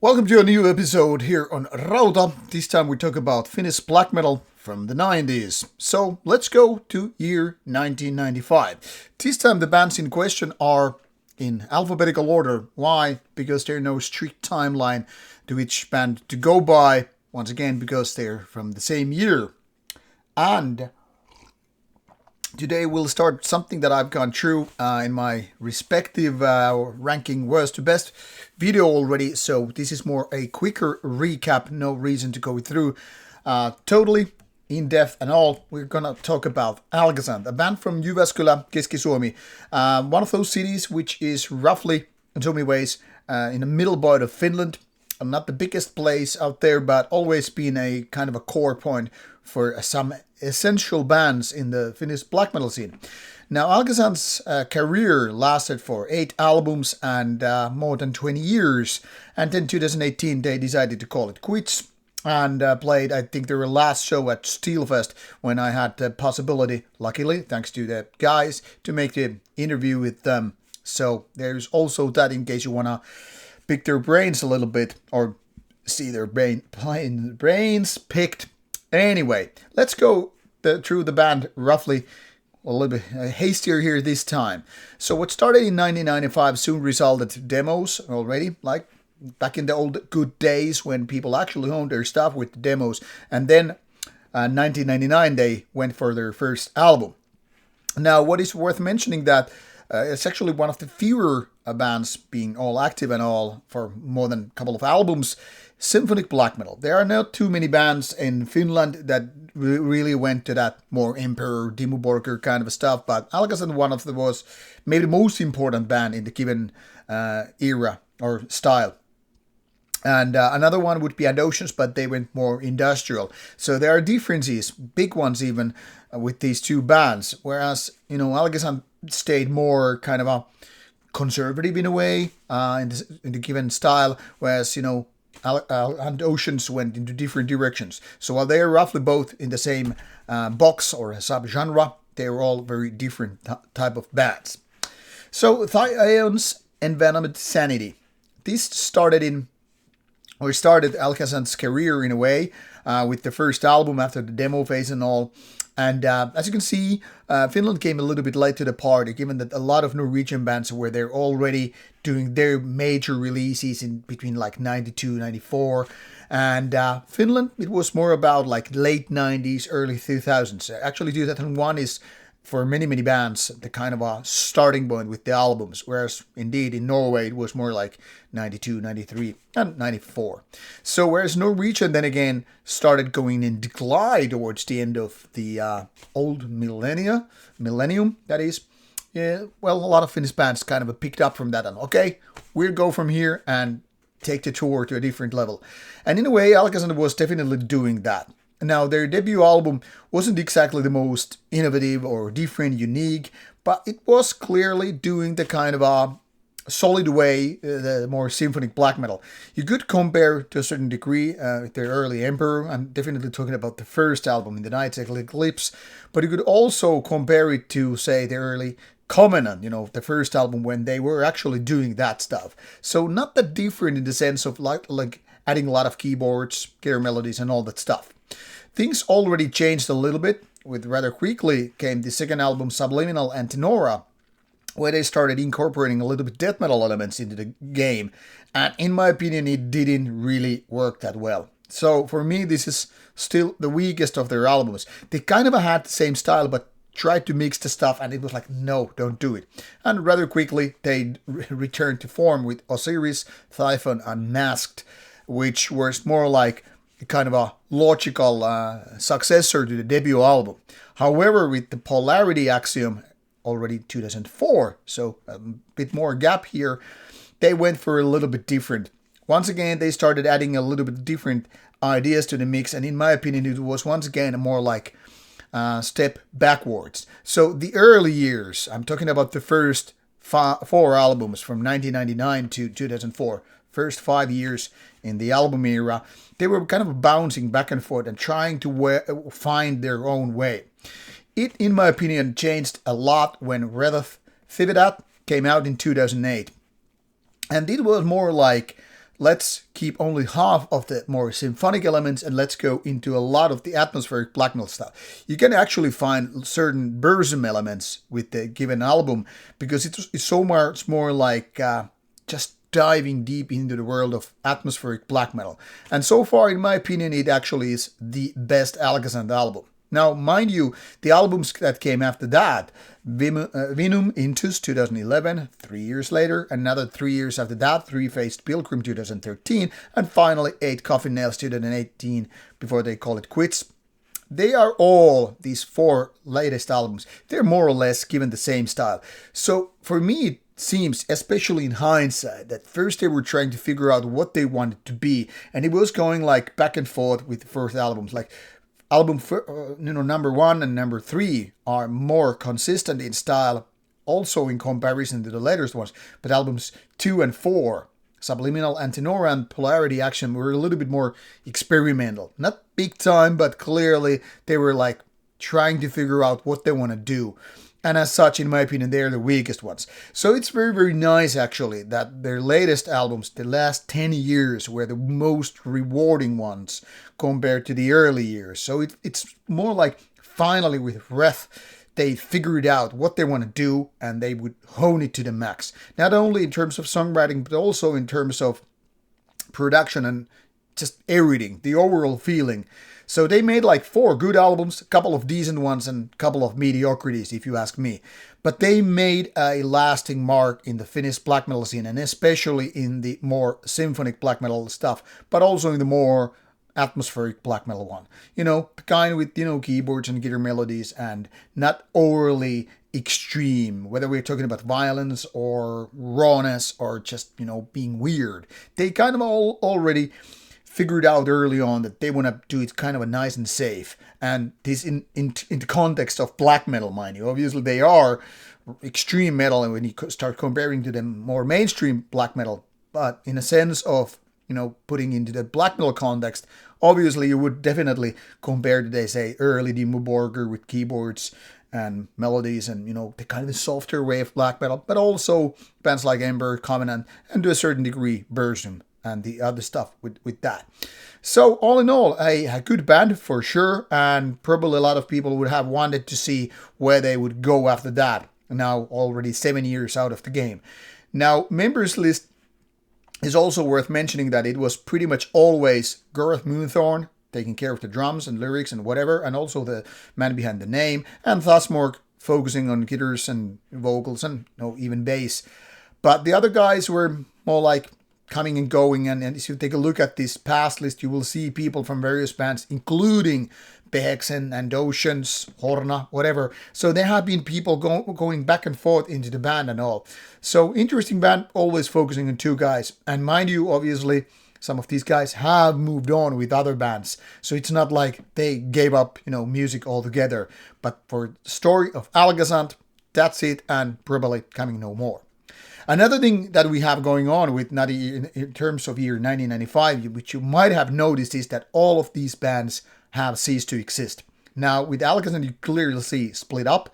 Welcome to a new episode here on Rauta. This time we talk about Finnish black metal from the 90s. So let's go to year 1995. This time the bands in question are in alphabetical order. Why? Because there's no strict timeline to which band to go by. Once again, because they're from the same year. And today we'll start something that I've gone through in my respective ranking worst to best video already. So this is more a quicker recap. No reason to go through totally in depth and all. We're gonna talk about Alghazanth, a band from Jyväskylä, Keski-Suomi. One of those cities which is roughly, in so many ways, in the middle part of Finland. Not the biggest place out there, but always been a kind of a core point for some essential bands in the Finnish black metal scene. Now, Alghazanth's career lasted for 8 albums and more than 20 years. And then 2018, they decided to call it quits and played, I think, their last show at Steelfest when I had the possibility, luckily, thanks to the guys, to make the interview with them. So there's also that in case you want to pick their brains a little bit or see their brains picked. Anyway, let's go through the band roughly a little bit hastier here this time. So what started in 1995 soon resulted to demos already, like back in the old good days when people actually owned their stuff with the demos. And then 1999 they went for their first album. Now what is worth mentioning that it's actually one of the fewer bands being all active and all for more than a couple of albums, symphonic black metal. There are not too many bands in Finland that really went to that more Emperor, Dimmu Borgir kind of stuff, but Alghazanth was maybe the most important band in the given era or style. And another one would be Enochians, but they went more industrial. So there are differences, big ones even, with these two bands. Whereas, Alghazanth stayed more kind of a conservative in a way in the given style, whereas, Enochians went into different directions. So while they are roughly both in the same box or subgenre, they were all very different type of bands. So Thione's Envenomed Sanity. This started Alghazanth's career in a way with the first album after the demo phase and all. And as you can see, Finland came a little bit late to the party, given that a lot of Norwegian bands were there already doing their major releases in between like 92, 94. And Finland, it was more about like late 90s, early 2000s. Actually, 2001 is, for many, many bands, the kind of a starting point with the albums, whereas indeed in Norway it was more like 92, 93, and 94. So whereas Norwegian then again started going in decline towards the end of the old millennium, that is, well, a lot of Finnish bands kind of picked up from that and, okay, we'll go from here and take the tour to a different level. And in a way, Alghazanth was definitely doing that. Now, their debut album wasn't exactly the most innovative or different, unique, but it was clearly doing the kind of a solid way, the more symphonic black metal. You could compare to a certain degree with their early Emperor. I'm definitely talking about the first album in the Night's Eclipse, but you could also compare it to, say, the early Covenant, the first album when they were actually doing that stuff. So not that different in the sense of like adding a lot of keyboards, guitar melodies, and all that stuff. Things already changed a little bit, with rather quickly came the second album Subliminal and Tenora, where they started incorporating a little bit death metal elements into the game, and in my opinion it didn't really work that well. So for me this is still the weakest of their albums. They kind of had the same style but tried to mix the stuff and it was like, no, don't do it. And rather quickly they returned to form with Osiris, Typhon and Masked, which was more like kind of a logical successor to the debut album. However, with the Polarity Axiom already 2004, so a bit more gap here, they went for a little bit different. Once again, they started adding a little bit different ideas to the mix, and in my opinion, it was once again a more like step backwards. So the early years, I'm talking about the first 4 albums from 1999 to 2004, first 5 years in the album era, they were kind of bouncing back and forth and trying to find their own way. It, in my opinion, changed a lot when Rauta came out in 2008. And it was more like let's keep only half of the more symphonic elements and let's go into a lot of the atmospheric black metal stuff. You can actually find certain burzum elements with the given album because it's so much more like just diving deep into the world of atmospheric black metal. And so far, in my opinion, it actually is the best Alghazanth album. Now, mind you, the albums that came after that, Vinum Intus 2011, 3 years later, another 3 years after that, Three-Faced Pilgrim 2013, and finally 8 Coffin Nails 2018, before they call it quits. They are all, these 4 latest albums, they're more or less given the same style. So for me, it seems, especially in hindsight, that first they were trying to figure out what they wanted to be, and it was going like back and forth with the first albums, like album number 1 and number 3 are more consistent in style, also in comparison to the latest ones. But albums 2 and 4, Subliminal, Antenora, and Polarity Action, were a little bit more experimental. Not big time, but clearly they were like trying to figure out what they want to do. And as such, in my opinion, they're the weakest ones. So it's very, very nice, actually, that their latest albums, the last 10 years, were the most rewarding ones compared to the early years. So it's more like, finally, with Wrath, they figured out what they want to do, and they would hone it to the max. Not only in terms of songwriting, but also in terms of production and just everything, the overall feeling. So they made like 4 good albums, a couple of decent ones, and a couple of mediocrities, if you ask me. But they made a lasting mark in the Finnish black metal scene, and especially in the more symphonic black metal stuff, but also in the more atmospheric black metal one. You know, the kind with, keyboards and guitar melodies and not overly extreme, whether we're talking about violence or rawness or just, being weird. They kind of already figured out early on that they want to do it kind of a nice and safe, and this in the context of black metal, mind you. Obviously they are extreme metal, and when you start comparing to the more mainstream black metal, but in a sense of putting into the black metal context, obviously you would definitely compare to, they say, early Dimmu Borgir with keyboards and melodies and the kind of softer way of black metal, but also bands like Ember, Covenant, and to a certain degree Burzum and the other stuff with that. So all in all, a good band for sure, and probably a lot of people would have wanted to see where they would go after that, now already 7 years out of the game. Now, members list is also worth mentioning that it was pretty much always Gareth Moonthorne taking care of the drums and lyrics and whatever, and also the man behind the name, and Thasmorg focusing on guitars and vocals and even bass. But the other guys were more like coming and going, and if you take a look at this past list, you will see people from various bands, including Beheksen and Oceans, Horna, whatever. So there have been people going back and forth into the band and all. So interesting band, always focusing on 2 guys. And mind you, obviously, some of these guys have moved on with other bands. So it's not like they gave up, music altogether. But for the story of Alghazanth, that's it, and probably coming no more. Another thing that we have going on with Nadi in terms of year 1995, which you might have noticed, is that all of these bands have ceased to exist. Now, with Alghazanth, you clearly see split up,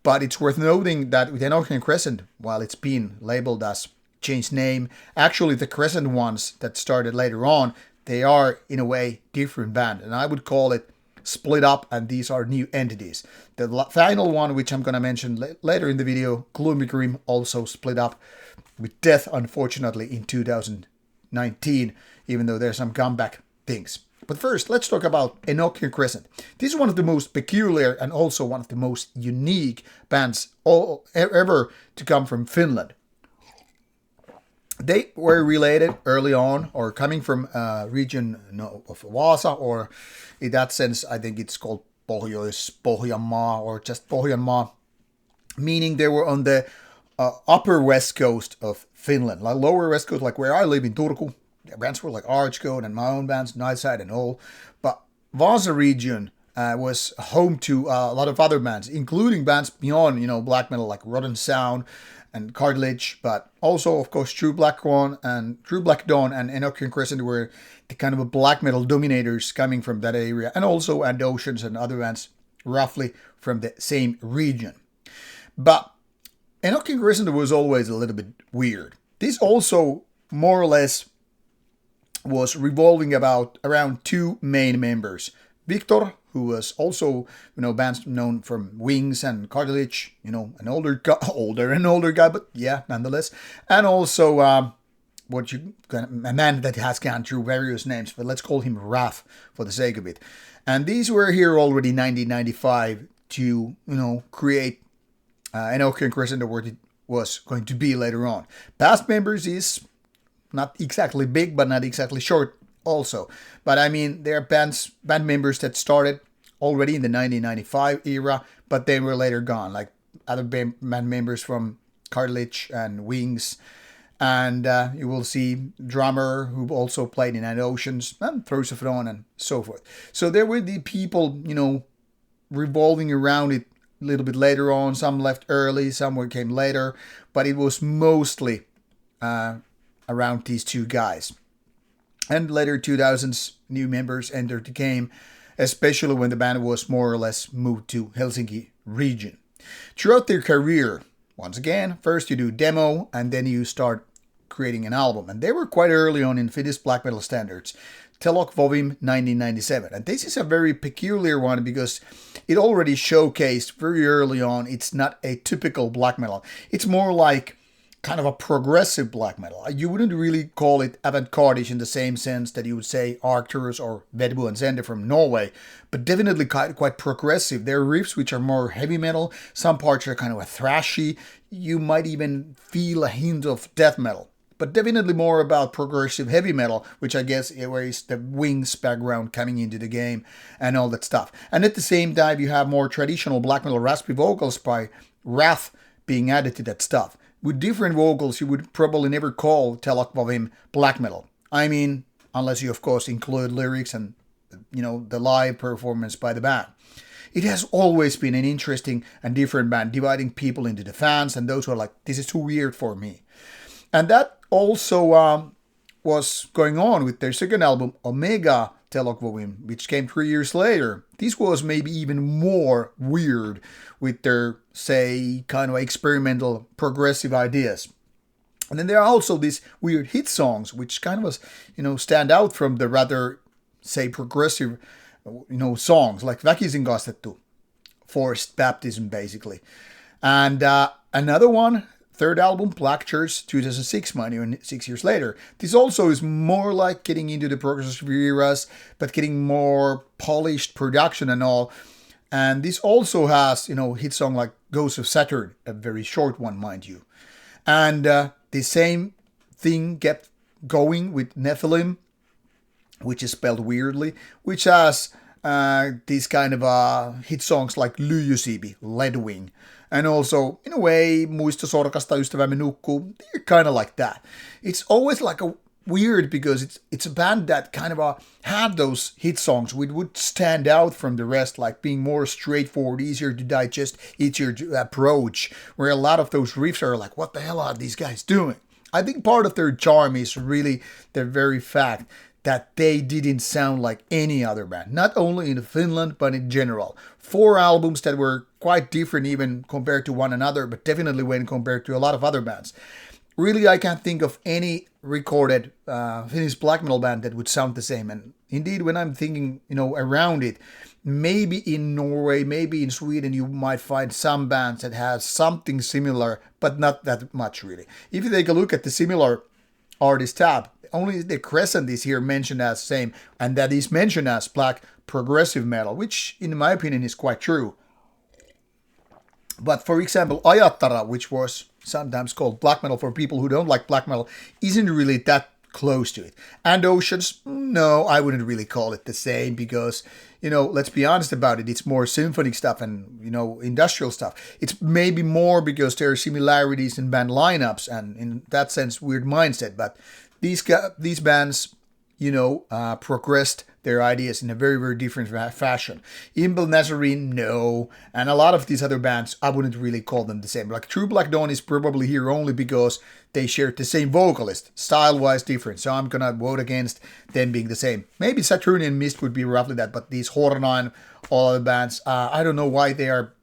but it's worth noting that with Enochian Crescent, while it's been labeled as changed name, actually the Crescent ones that started later on, they are in a way different band, and I would call it split up, and these are new entities. The final one, which I'm going to mention later in the video, Gloomy Grim, also split up with death, unfortunately, in 2019, even though there's some comeback things. But first, let's talk about Enochian Crescent. This is one of the most peculiar and also one of the most unique bands ever to come from Finland. They were related early on, or coming from a region of Vaasa, or in that sense, I think it's called Pohjois-Pohjanmaa, or just Pohjanmaa, meaning they were on the upper west coast of Finland, like lower west coast, like where I live in Turku. The bands were like Archcode and my own bands, Nightside and all. But Vaasa region was home to a lot of other bands, including bands beyond, black metal like Rotten Sound and Cartilage, but also, of course, True Black Dawn and Enochian Crescent were the kind of a black metal dominators coming from that area, and also Oceans and other bands roughly from the same region. But Enochian Crescent was always a little bit weird. This also more or less was revolving around two main members. Victor, who was also, bands known from Wings and Cartilage, an older guy, but yeah, nonetheless. And also, a man that has gone through various names, but let's call him Wrath for the sake of it. And these were here already in 1995 to, create Enochian Crescent, or what it was going to be later on. Past members is not exactly big, but not exactly short also. But I mean, there are band members that started already in the 1995 era, but they were later gone, like other band members from Cartilage and Wings. And you will see drummer who also played in Oceans and Throsophron and so forth. So there were the people, revolving around it a little bit later on. Some left early, some came later, but it was mostly around these two guys. And later 2000s, new members entered the game, especially when the band was more or less moved to Helsinki region. Throughout their career, once again, first you do demo and then you start creating an album. And they were quite early on in Finnish black metal standards. Telok Vovim 1997. And this is a very peculiar one because it already showcased very early on it's not a typical black metal. It's more like kind of a progressive black metal. You wouldn't really call it avant-garde-ish in the same sense that you would say Arcturus or Vedbu and Zende from Norway, but definitely quite progressive. There are riffs which are more heavy metal, some parts are kind of a thrashy, you might even feel a hint of death metal, but definitely more about progressive heavy metal, which I guess where is the Wings background coming into the game and all that stuff. And at the same time, you have more traditional black metal raspy vocals by Wrath being added to that stuff. With different vocals, you would probably never call Telok Vovim black metal. I mean, unless you, of course, include lyrics and, the live performance by the band. It has always been an interesting and different band, dividing people into the fans and those who are like, this is too weird for me. And that also was going on with their second album, Omega Telok Vovim, which came 3 years later. This was maybe even more weird with their, say, kind of experimental progressive ideas. And then there are also these weird hit songs, which kind of, stand out from the rather, say, progressive, songs, like Väkisin kastettu, forced baptism, basically. And another one, third album, Black Church, 2006, mind you, 6 years later. This also is more like getting into the progressive eras, but getting more polished production and all. And this also has, hit song like Ghost of Saturn, a very short one, mind you. And the same thing kept going with Nephilim, which is spelled weirdly, which has these kind of hit songs like Lyijysiipi, Leadwing. And also, in a way, Muisto sorkasta ystävämme nukkuu, they're kind of like that. It's always like a weird because it's a band that kind of had those hit songs which would stand out from the rest, like being more straightforward, easier to digest, easier to approach, where a lot of those riffs are like, what the hell are these guys doing? I think part of their charm is really the very fact that they didn't sound like any other band, not only in Finland, but in general. 4 albums that were quite different even compared to one another, but definitely when compared to a lot of other bands. Really, I can't think of any recorded Finnish black metal band that would sound the same. And indeed, when I'm thinking, around it, maybe in Norway, maybe in Sweden, you might find some bands that have something similar, but not that much really. If you take a look at the similar artist tab, only the Crescent is here mentioned as same, and that is mentioned as black progressive metal, which in my opinion is quite true. But for example, Ajattara, which was sometimes called black metal for people who don't like black metal, isn't really that close to it. And Oceans, no, I wouldn't really call it the same because, let's be honest about it, it's more symphonic stuff and, industrial stuff. It's maybe more because there are similarities in band lineups and in that sense, weird mindset. But these bands, progressed their ideas in a very, very different fashion. Imbel Nazarene, no. And a lot of these other bands, I wouldn't really call them the same. Like True Black Dawn is probably here only because they shared the same vocalist, style-wise different. So I'm gonna vote against them being the same. Maybe Saturnian Mist would be roughly that, but these Hornine, all other bands, I don't know why they are,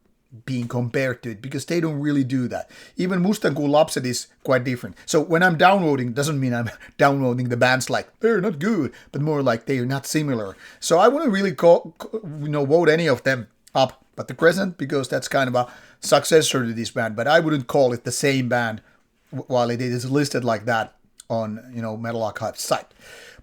being compared to it, because they don't really do that. Even Mustanku Lapset is quite different. So when I'm downloading, doesn't mean I'm downloading the bands like they're not good, but more like they're not similar. So I wouldn't really vote any of them up, but the Crescent, because that's kind of a successor to this band, but I wouldn't call it the same band while it is listed like that on Metal Archive's site.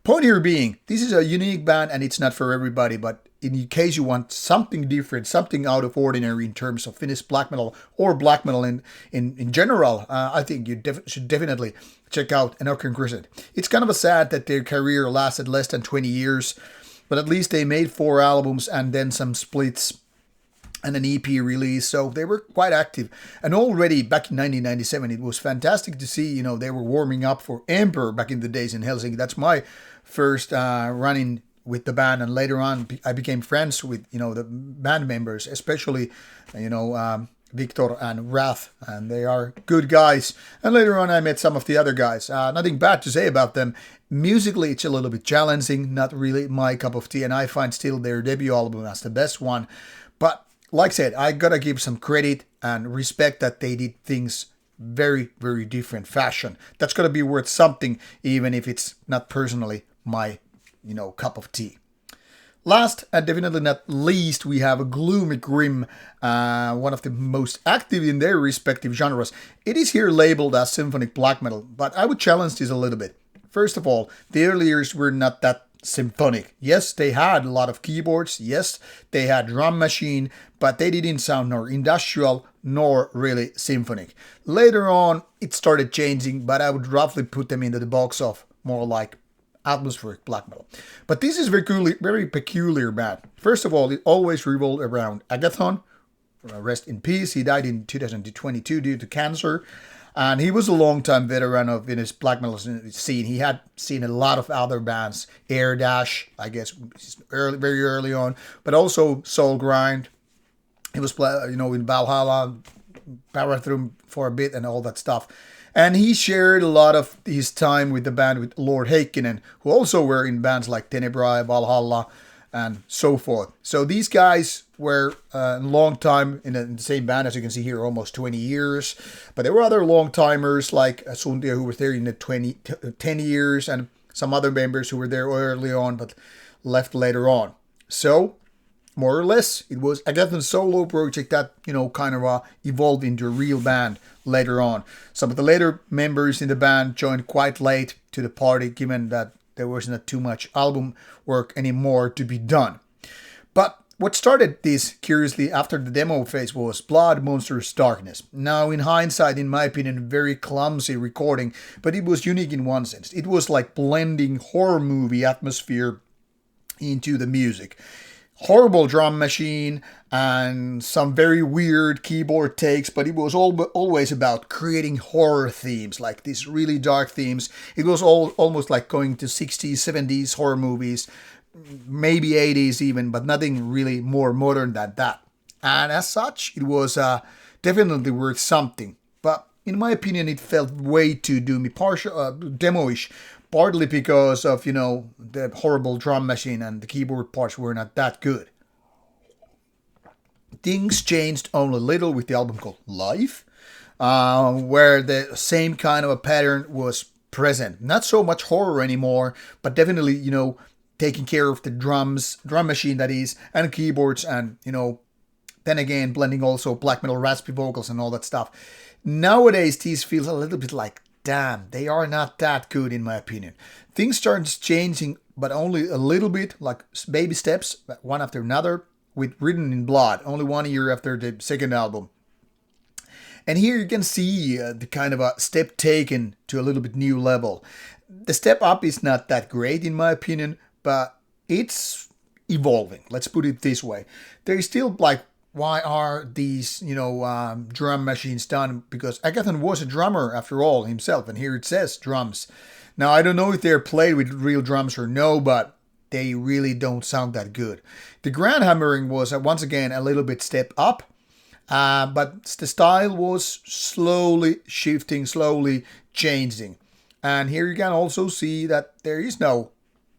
Point here being, this is a unique band and it's not for everybody, but in case you want something different, something out of ordinary in terms of Finnish black metal or black metal in general, I think you should definitely check out Enochian Crescent. It's kind of a sad that their career lasted less than 20 years, but at least they made 4 albums and then some splits and an EP release, so they were quite active. And already back in 1997, it was fantastic to see, they were warming up for Emperor back in the days in Helsinki. That's my first run-in with the band, and later on I became friends with, the band members, especially, Victor and Wrath, and they are good guys. And later on I met some of the other guys. Nothing bad to say about them. Musically, it's a little bit challenging, not really my cup of tea, and I find still their debut album as the best one. But like I said, I gotta give some credit and respect that they did things very, very different fashion. That's gotta be worth something, even if it's not personally my, cup of tea. Last and definitely not least, we have a Gloomy Grim, one of the most active in their respective genres. It is here labeled as symphonic black metal, but I would challenge this a little bit. First of all, the early years were not that symphonic. Yes, they had a lot of keyboards. Yes, they had drum machine, but they didn't sound nor industrial nor really symphonic. Later on, it started changing, but I would roughly put them into the box of more like atmospheric black metal. But this is very peculiar band. First of all, it always revolved around Alghazanth. Rest in peace. He died in 2022 due to cancer. And he was a long-time veteran of Finnish black metal scene. He had seen a lot of other bands, Air Dash, I guess, very early on, but also Soul Grind. He was, in Valhalla, Parathrum for a bit and all that stuff. And he shared a lot of his time with the band with Lord Heikkinen, who also were in bands like Tenebrae, Valhalla, and so forth. So these guys were a long time in the same band, as you can see here, almost 20 years. But there were other long-timers like Suntia, who was there in the 10 years, and some other members who were there early on but left later on. So, more or less, it was Alghazanth's solo project that, kind of evolved into a real band later on. Some of the later members in the band joined quite late to the party, given that there was not too much album work anymore to be done. But what started this, curiously, after the demo phase was Blood Monsters Darkness. Now, in hindsight, in my opinion, very clumsy recording, but it was unique in one sense. It was like blending horror movie atmosphere into the music. Horrible drum machine and some very weird keyboard takes, but it was always about creating horror themes, like these really dark themes. It was almost like going to 60s, 70s horror movies, maybe 80s even, but nothing really more modern than that. And as such, it was definitely worth something. But in my opinion, it felt way too demo-ish. Partly because of, the horrible drum machine and the keyboard parts were not that good. Things changed only a little with the album called Life, where the same kind of a pattern was present. Not so much horror anymore, but definitely, taking care of the drum machine that is, and keyboards, and, then again, blending also black metal raspy vocals and all that stuff. Nowadays, these feels a little bit like, damn, they are not that good in my opinion. Things started changing, but only a little bit, like baby steps, one after another, with Written in Blood, only 1 year after the second album. And here you can see the kind of a step taken to a little bit new level. The step up is not that great in my opinion, but it's evolving. Let's put it this way. There is still like, why are these, drum machines done? Because Alghazanth was a drummer after all himself, and here it says drums. Now, I don't know if they're played with real drums or no, but they really don't sound that good. The grand hammering was, once again, a little bit step up, but the style was slowly shifting, slowly changing. And here you can also see that there is no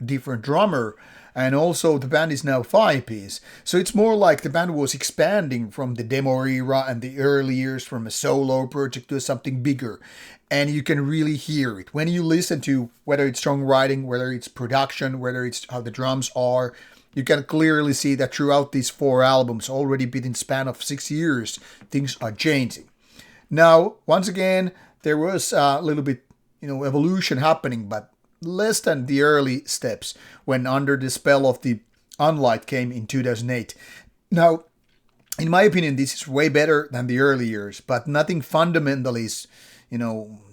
different drummer And also the band is now 5-piece. So it's more like the band was expanding from the demo era and the early years from a solo project to something bigger. And you can really hear it. When you listen to whether it's songwriting, whether it's production, whether it's how the drums are, you can clearly see that throughout these 4 albums, already within span of 6 years, things are changing. Now, once again, there was a little bit, evolution happening, but less than the early steps when Under the Spell of the Unlight came in 2008. Now, in my opinion, this is way better than the early years, but nothing fundamental is,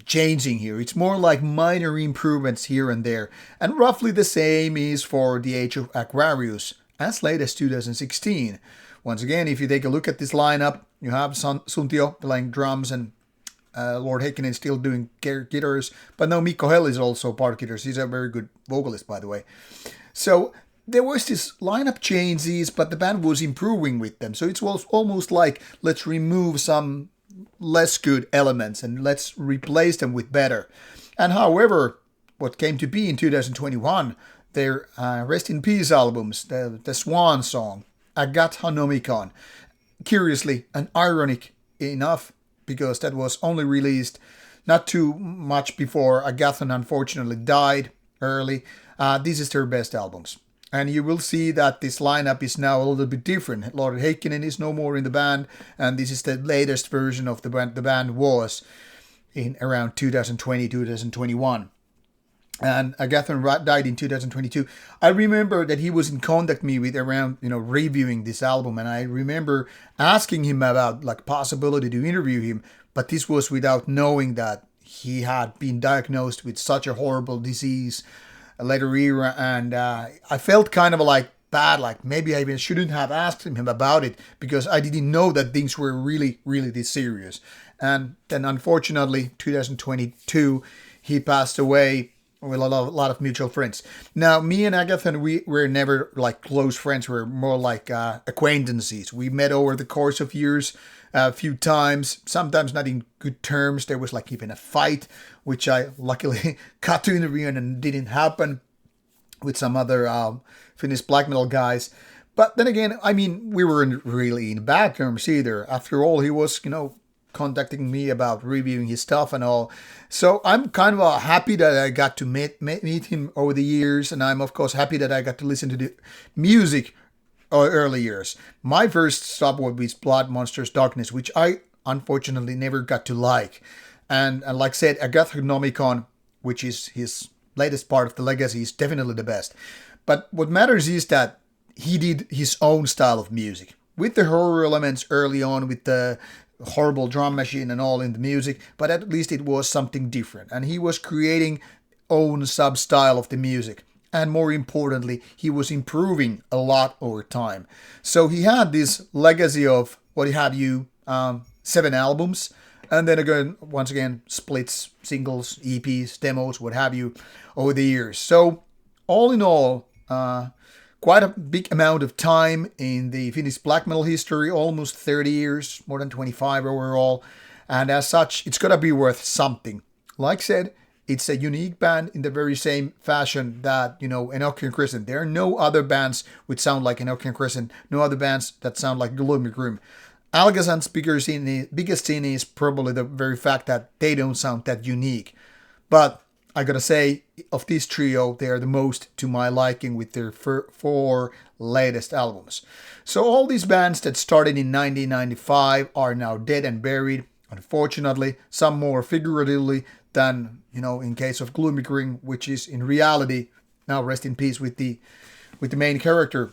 changing here. It's more like minor improvements here and there. And roughly the same is for the Age of Aquarius, as late as 2016. Once again, if you take a look at this lineup, you have Suntio playing drums and Lord Heikkinen still doing guitars. But now Mikko Hell is also part guitars. He's a very good vocalist, by the way. So there was this lineup changes, but the band was improving with them. So it was almost like, let's remove some less good elements and let's replace them with better. And however, what came to be in 2021, their Rest in Peace albums, the Swan Song, Alghazanth, curiously and ironic enough, because that was only released not too much before Alghazanth unfortunately died early. This is their best albums. And you will see that this lineup is now a little bit different. Lord Heikkinen is no more in the band, and this is the latest version of the band. The band was in around 2020, 2021. And Alghazanth died in 2022. I remember that he was in contact me with around, reviewing this album, and I remember asking him about possibility to interview him, but this was without knowing that he had been diagnosed with such a horrible disease a later era, and I felt kind of bad, maybe I even shouldn't have asked him about it, because I didn't know that things were really, really this serious. And then unfortunately, 2022, he passed away with a lot of mutual friends. Now, me and Alghazanth, we were never close friends. We were more acquaintances. We met over the course of years a few times, sometimes not in good terms. There was even a fight, which I luckily got to interview and didn't happen with some other Finnish black metal guys. But then again, we weren't really in bad terms either. After all, he was, contacting me about reviewing his stuff and all. So I'm kind of happy that I got to meet him over the years. And I'm, of course, happy that I got to listen to the music early years. My first stop was with Blood Monsters Darkness, which I unfortunately never got to like. And like I said, Alghazanth, which is his latest part of the legacy, is definitely the best. But what matters is that he did his own style of music, with the horror elements early on, with the horrible drum machine and all in the music, but at least it was something different. And he was creating own sub-style of the music. And more importantly, he was improving a lot over time. So he had this legacy of, 7 albums. And then again, once again, splits, singles, EPs, demos, what have you, over the years. So all in all, quite a big amount of time in the Finnish black metal history, almost 30 years, more than 25 overall. And as such, it's got to be worth something. Like I said, it's a unique band in the very same fashion that, Enochian Crescent. There are no other bands which sound like Enochian Crescent, no other bands that sound like Gloomy Grim. Alghazanth's biggest sin is probably the very fact that they don't sound that unique. But I gotta say, of this trio, they are the most to my liking with their 4 latest albums. So all these bands that started in 1995 are now dead and buried, unfortunately, some more figuratively than, in case of Gloomy Grim, which is in reality now rest in peace with the main character.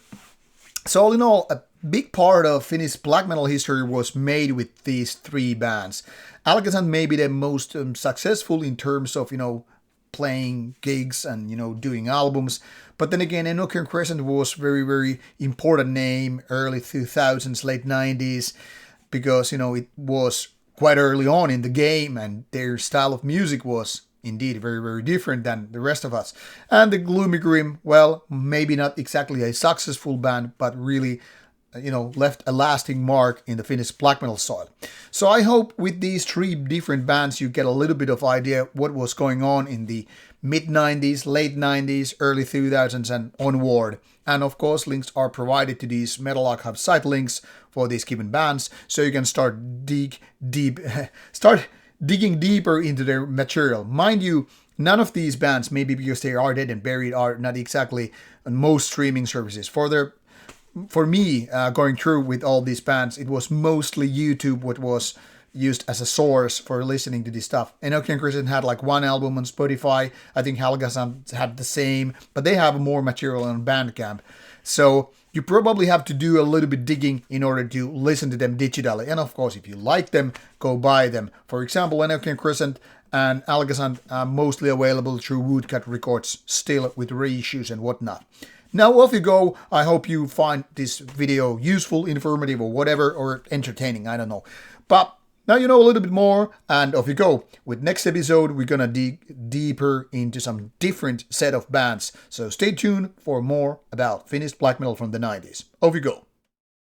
So all in all, a big part of Finnish black metal history was made with these 3 bands. Alghazanth may be the most successful in terms of, playing gigs and, doing albums. But then again, Enochian Crescent was very, very important name, early 2000s, late 90s, because, it was quite early on in the game and their style of music was indeed very, very different than the rest of us. And the Gloomy Grim, well, maybe not exactly a successful band, but really left a lasting mark in the Finnish black metal soil. So I hope with these 3 different bands you get a little bit of idea what was going on in the mid-90s, late 90s, early 2000s and onward. And of course links are provided to these Metal Archive site links for these given bands, so you can start digging deeper into their material. Mind you, none of these bands, maybe because they are dead and buried, are not exactly on most streaming services. For me, going through with all these bands, it was mostly YouTube what was used as a source for listening to this stuff. Enochian Crescent had like 1 album on Spotify. I think Alghazanth had the same, but they have more material on Bandcamp. So you probably have to do a little bit digging in order to listen to them digitally. And of course, if you like them, go buy them. For example, Enochian Crescent and Alghazanth are mostly available through Woodcut Records, still with reissues and whatnot. Now off you go. I hope you find this video useful, informative, or whatever, or entertaining, I don't know. But now you know a little bit more, and off you go. With next episode, we're gonna dig deeper into some different set of bands. So stay tuned for more about Finnish black metal from the 90s. Off you go.